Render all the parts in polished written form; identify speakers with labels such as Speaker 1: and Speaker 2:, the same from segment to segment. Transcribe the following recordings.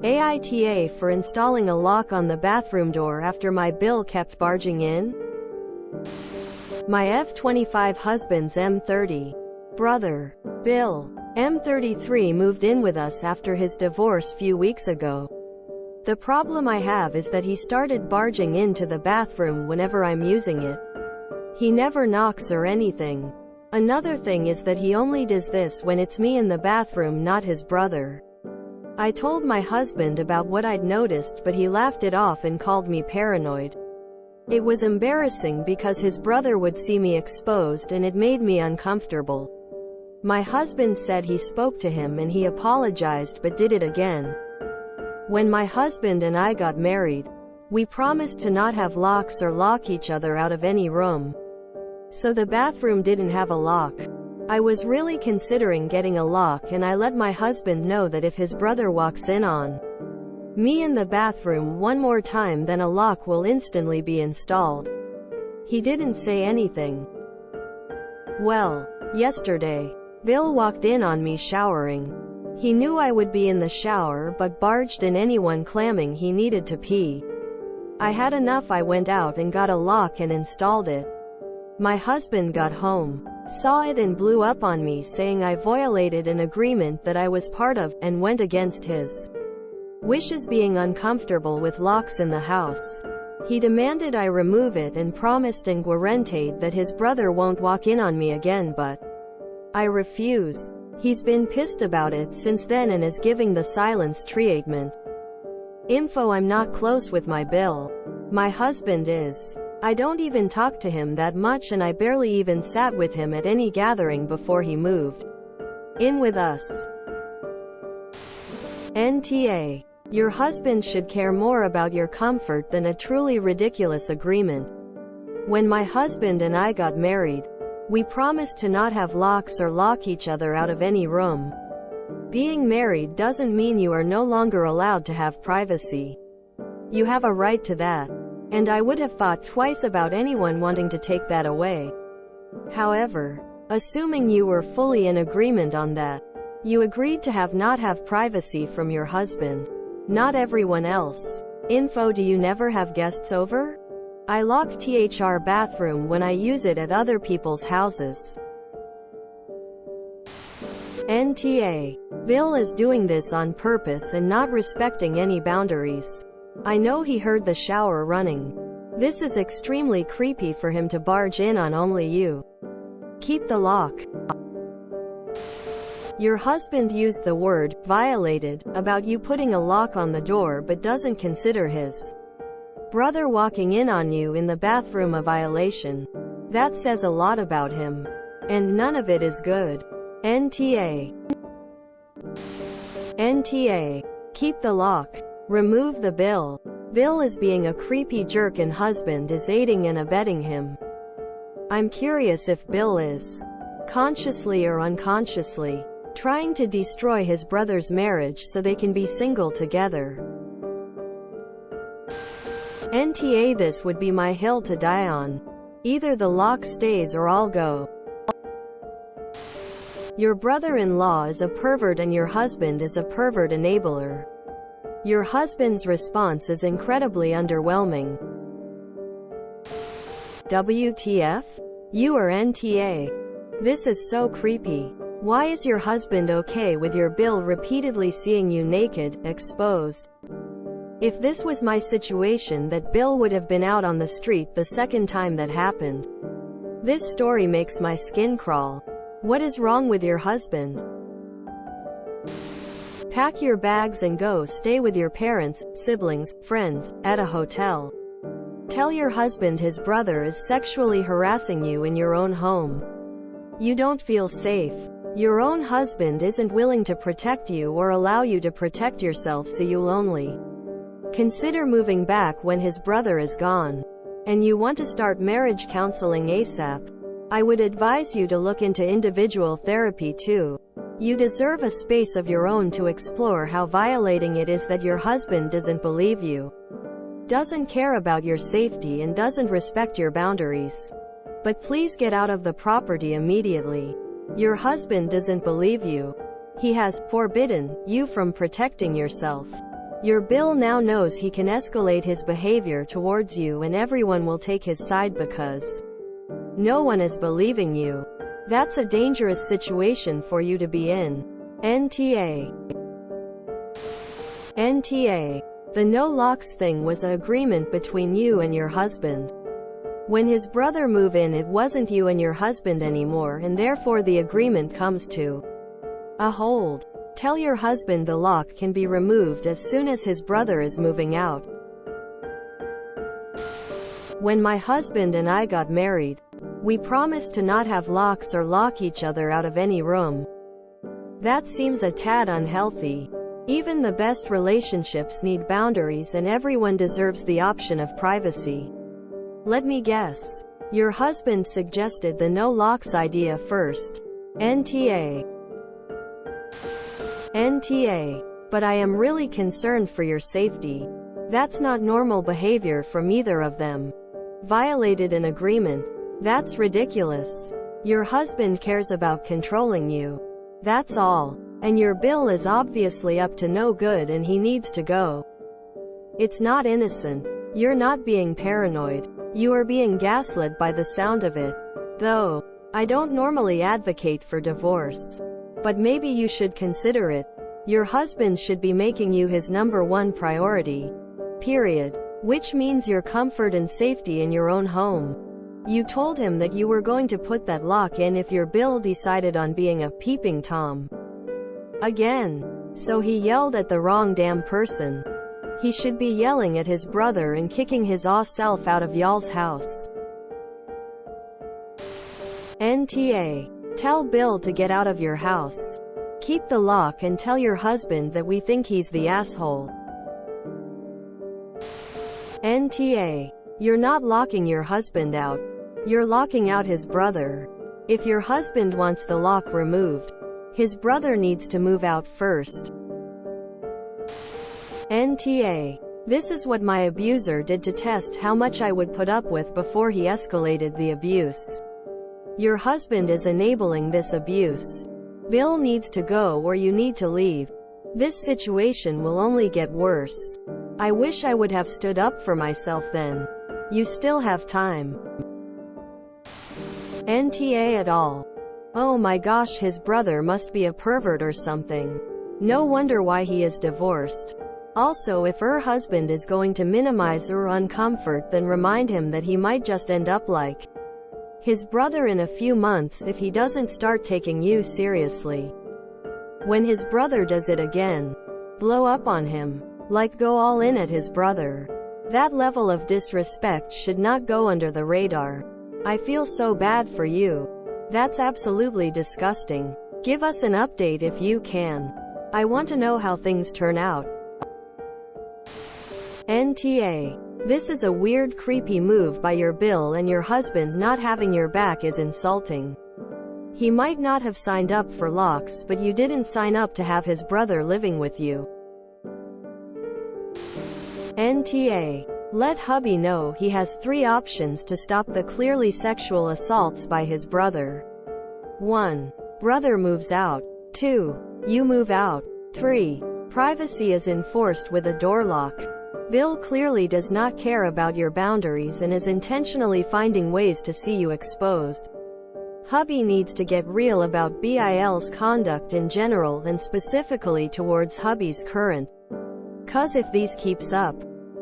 Speaker 1: AITA for installing a lock on the bathroom door after my bill kept barging in. My F25 husband's M30 brother, Bill, M33, moved in with us after his divorce few weeks ago. The problem I have is that he started barging into the bathroom whenever I'm using it. He never knocks or anything. Another thing is that he only does this when it's me in the bathroom, not his brother. I told my husband about what I'd noticed, but he laughed it off and called me paranoid. It was embarrassing because his brother would see me exposed and it made me uncomfortable. My husband said he spoke to him and he apologized but did it again. When my husband and I got married, we promised to not have locks or lock each other out of any room. So the bathroom didn't have a lock. I was really considering getting a lock, and I let my husband know that if his brother walks in on me in the bathroom one more time, then a lock will instantly be installed. He didn't say anything. Well, yesterday, Bill walked in on me showering. He knew I would be in the shower but barged in anyone claiming he needed to pee. I had enough. I went out and got a lock and installed it. My husband got home, saw it and blew up on me saying I violated an agreement that I was part of, and went against his wishes, being uncomfortable with locks in the house. He demanded I remove it and promised and guaranteed that his brother won't walk in on me again, but I refuse. He's been pissed about it since then and is giving the silence treatment. Info: I'm not close with my Bill. My husband is. I don't even talk to him that much, and I barely even sat with him at any gathering before he moved in with us. NTA. Your husband should care more about your comfort than a truly ridiculous agreement. When my husband and I got married, we promised to not have locks or lock each other out of any room. Being married doesn't mean you are no longer allowed to have privacy. You have a right to that. And I would have thought twice about anyone wanting to take that away. However, assuming you were fully in agreement on that, you agreed to not have privacy from your husband, not everyone else. Info: do you never have guests over? I lock THR bathroom when I use it at other people's houses. NTA. Bill is doing this on purpose and not respecting any boundaries. I know he heard the shower running. This is extremely creepy for him to barge in on only you. Keep the lock. Your husband used the word violated about you putting a lock on the door but doesn't consider his brother walking in on you in the bathroom a violation. That says a lot about him. And none of it is good. NTA. NTA. Keep the lock. Remove the Bill. Bill is being a creepy jerk and husband is aiding and abetting him. I'm curious if Bill is, consciously or unconsciously, trying to destroy his brother's marriage so they can be single together. NTA. This would be my hill to die on. Either the lock stays or I'll go. Your brother-in-law is a pervert and your husband is a pervert enabler. Your husband's response is incredibly underwhelming. WTF? You are NTA. This is so creepy. Why is your husband okay with your Bill repeatedly seeing you naked, exposed? If this was my situation, that Bill would have been out on the street the second time that happened. This story makes my skin crawl. What is wrong with your husband? Pack your bags and go stay with your parents, siblings, friends, at a hotel. Tell your husband his brother is sexually harassing you in your own home. You don't feel safe. Your own husband isn't willing to protect you or allow you to protect yourself, so you'll only consider moving back when his brother is gone. And you want to start marriage counseling ASAP. I would advise you to look into individual therapy too. You deserve a space of your own to explore how violating it is that your husband doesn't believe you, doesn't care about your safety, and doesn't respect your boundaries. But please get out of the property immediately. Your husband doesn't believe you. He has forbidden you from protecting yourself. Your Bill now knows he can escalate his behavior towards you and everyone will take his side because no one is believing you. That's a dangerous situation for you to be in. NTA. NTA. The no locks thing was an agreement between you and your husband. When his brother moved in, it wasn't you and your husband anymore, and therefore the agreement comes to a hold. Tell your husband the lock can be removed as soon as his brother is moving out. When my husband and I got married, we promised to not have locks or lock each other out of any room. That seems a tad unhealthy. Even the best relationships need boundaries, and everyone deserves the option of privacy. Let me guess. Your husband suggested the no locks idea first. NTA. NTA. But I am really concerned for your safety. That's not normal behavior from either of them. Violated an agreement. That's ridiculous. Your husband cares about controlling you. That's all. And your Bill is obviously up to no good and he needs to go. It's not innocent. You're not being paranoid. You are being gaslit by the sound of it. Though, I don't normally advocate for divorce. But maybe you should consider it. Your husband should be making you his #1 priority. Period. Which means your comfort and safety in your own home. You told him that you were going to put that lock in if your Bill decided on being a peeping Tom. Again. So he yelled at the wrong damn person. He should be yelling at his brother and kicking his self out of y'all's house. NTA. Tell Bill to get out of your house. Keep the lock and tell your husband that we think he's the asshole. NTA. You're not locking your husband out. You're locking out his brother. If your husband wants the lock removed, his brother needs to move out first. NTA. This is what my abuser did to test how much I would put up with before he escalated the abuse. Your husband is enabling this abuse. Bill needs to go or you need to leave. This situation will only get worse. I wish I would have stood up for myself then. You still have time. NTA at all. Oh my gosh, his brother must be a pervert or something. No wonder why he is divorced. Also, if her husband is going to minimize her uncomfort, then remind him that he might just end up like his brother in a few months if he doesn't start taking you seriously. When his brother does it again, blow up on him. Like go all in at his brother. That level of disrespect should not go under the radar. I feel so bad for you. That's absolutely disgusting. Give us an update if you can. I want to know how things turn out. NTA. This is a weird, creepy move by your Bill, and your husband not having your back is insulting. He might not have signed up for locks, but you didn't sign up to have his brother living with you. NTA. Let hubby know he has 3 options to stop the clearly sexual assaults by his brother. 1. Brother moves out. 2. You move out. 3. Privacy is enforced with a door lock. Bill clearly does not care about your boundaries and is intentionally finding ways to see you expose. Hubby needs to get real about BIL's conduct in general and specifically towards hubby's current. 'Cause if these keeps up,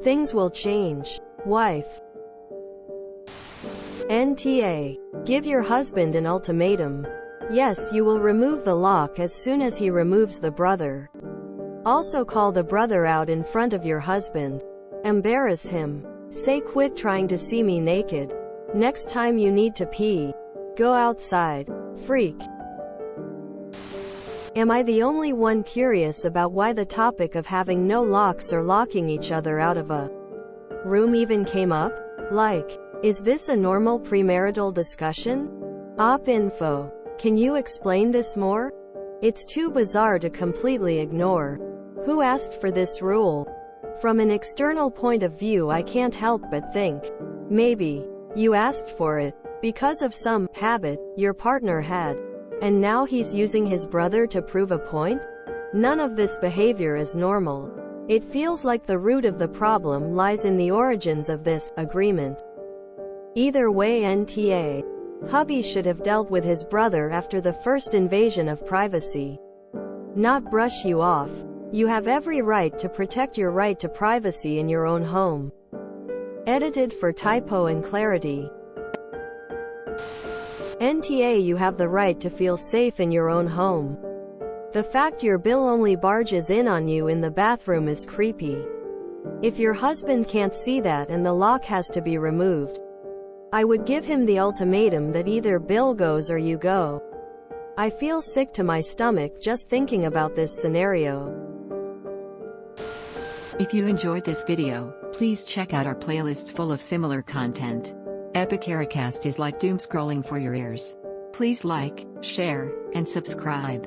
Speaker 1: things will change. Wife. NTA. Give your husband an ultimatum. Yes, you will remove the lock as soon as he removes the brother. Also call the brother out in front of your husband. Embarrass him. Say quit trying to see me naked. Next time you need to pee, go outside. Freak. Am I the only one curious about why the topic of having no locks or locking each other out of a room even came up? Like, is this a normal premarital discussion? Op info. Can you explain this more? It's too bizarre to completely ignore. Who asked for this rule? From an external point of view, I can't help but think, maybe you asked for it because of some habit your partner had, and now he's using his brother to prove a point? None of this behavior is normal. It feels like the root of the problem lies in the origins of this agreement. Either way, NTA. Hubby should have dealt with his brother after the first invasion of privacy. Not brush you off. You have every right to protect your right to privacy in your own home. Edited for typo and clarity. NTA, you have the right to feel safe in your own home. The fact your Bill only barges in on you in the bathroom is creepy. If your husband can't see that and the lock has to be removed, I would give him the ultimatum that either Bill goes or you go. I feel sick to my stomach just thinking about this scenario.
Speaker 2: If you enjoyed this video, please check out our playlists full of similar content. AmITheAsshole is like doom scrolling for your ears. Please like, share, and subscribe.